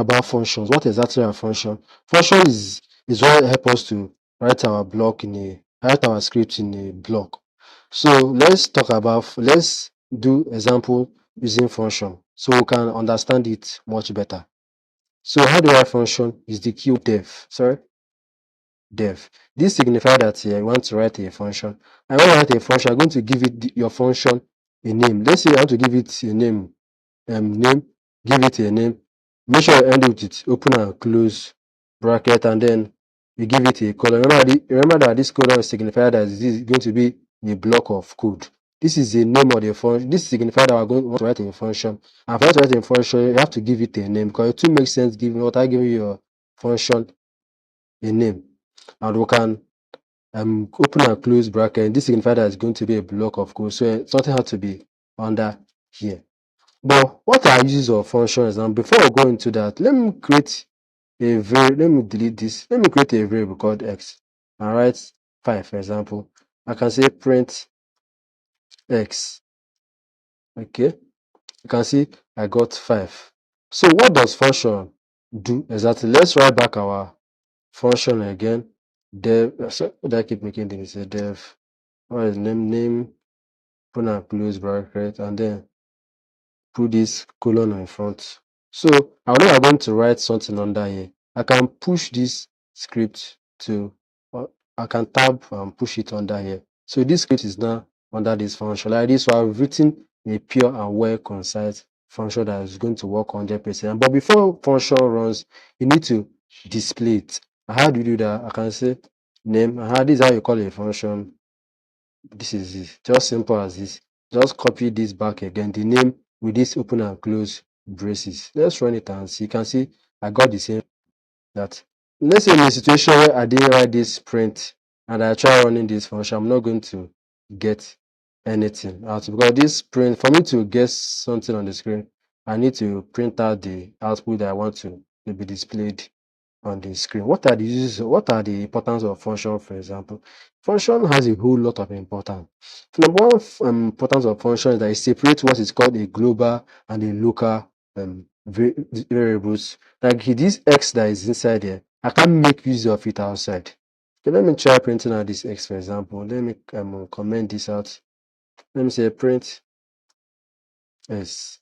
about functions. What exactly are function? Function is what help us to write our script in a block. So let's do example using function so we can understand it much better. So how do I function is the keyword def. This signifies that you want to write a function. I want to write a function. I'm going to give it your function a name. Let's say I want to give it a name. Give it a name. Make sure you end with it, open and close bracket, and then you give it a colon. Remember that this colon signifies that this is going to be a block of code. This is the name of the function. This signifies that we're going to write a function. And for you to write a function, you have to give it a name because it will make sense without giving your function a name. And we can open and close bracket. This signifies that it's going to be a block of code. So something has to be under here. But what are uses of functions? And before I go into that, let me delete this. Let me create a variable called x and write 5, for example. I can say print x. Okay, you can see I got 5. So what does function do exactly? Let's write back our function again. I keep making this dev. What is name, open and close bracket, and then put this colon in front. So I know I'm going to write something under here. I can push this script I can tab and push it under here. So this script is now under this function. Like this, so I've written a pure and well concise function that is going to work 100%. But before function runs, you need to display it. How do you do that? I can say name. This is how you call a function. This is it. Just simple as this. Just copy this back again. The name with this open and close braces. Let's run it and see. You can see I got the same that. Let's say in a situation where I didn't write this print and I try running this function, I'm not going to get anything out because this print, for me to get something on the screen, I need to print out the output that I want to be displayed on the screen. What are the uses? What are the importance of function, for example? Function has a whole lot of importance. Number one importance of function is that it separates what is called a global and a local variables. Like this x that is inside here, I can't make use of it outside. Okay, let me try printing out this x, for example. Let me comment this out. Let me say print s.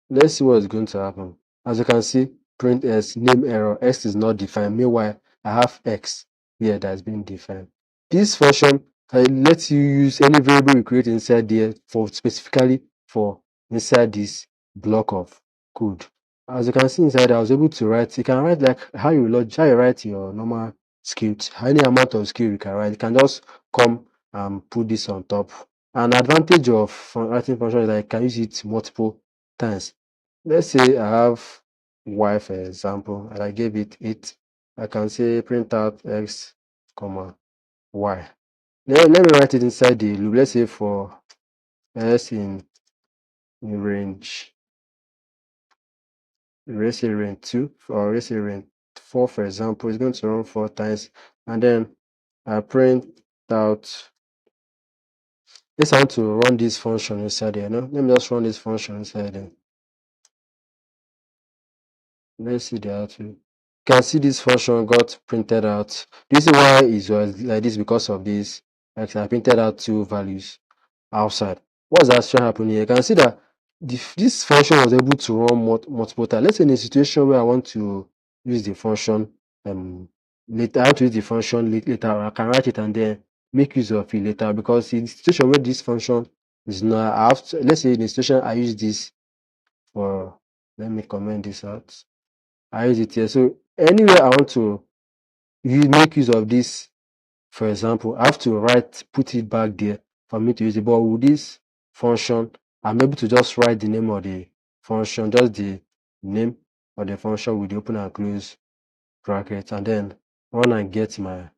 Let's see what is going to happen. As you can see, print s, name error, x is not defined. Meanwhile, I have x here that has been defined. This function lets you use any variable you create inside there specifically for inside this block of code. As you can see inside, I was able to write. You can write like how you write your normal script. Any amount of script you can write. You can just come and put this on top. An advantage of writing function is that you can use it multiple times. Let's say I have y, for example, and I gave it 8. I can say print out x, comma y. Let me write it inside the loop. Let's say for s in range, let's say range 2 or let's say range 4, for example, it's going to run 4 times, and then I print out. Let's want to run this function inside there. No, let me just run this function inside there. Let's see the output. You can see this function got printed out. This is why it was like this because of this. Like I printed out 2 values outside. What's actually happening here? You can see that this function was able to run multiple times. Let's say in a situation where I want to use the function later, I have to use the function later. I can write it and then make use of it later because in the situation where this function is not, I have to, let's say in the situation I use this for, let me comment this out. I use it here. So anywhere I want to make use of this, for example, I have to put it back there for me to use it. But with this function, I'm able to just write the name of the function, just the name of the function with the open and close bracket, and then run and get my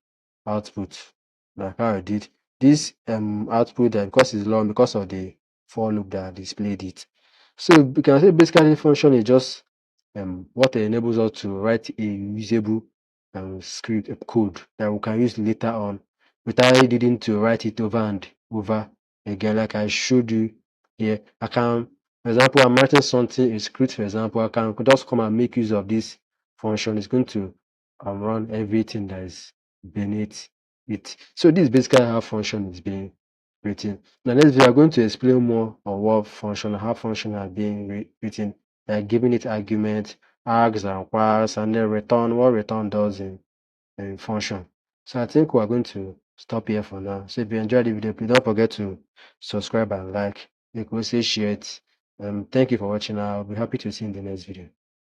output like how I did. This output that because it's long because of the for loop that displayed it. So you can say basically the function is just what enables us to write a usable script code that we can use later on without needing to write it over and over again. Like I showed you here, I can For example, I'm writing something, a script, for example, I can just come and make use of this function. It's going to run everything that is beneath it. So this is basically how function is being written. Now next we are going to explain more on what function, how function are being written, like giving it argument, args and quars, and then return, what return does in function. So I think we're going to stop here for now. So if you enjoyed the video, please don't forget to subscribe and like. You can also share it. Thank you for watching. I'll be happy to see you in the next video.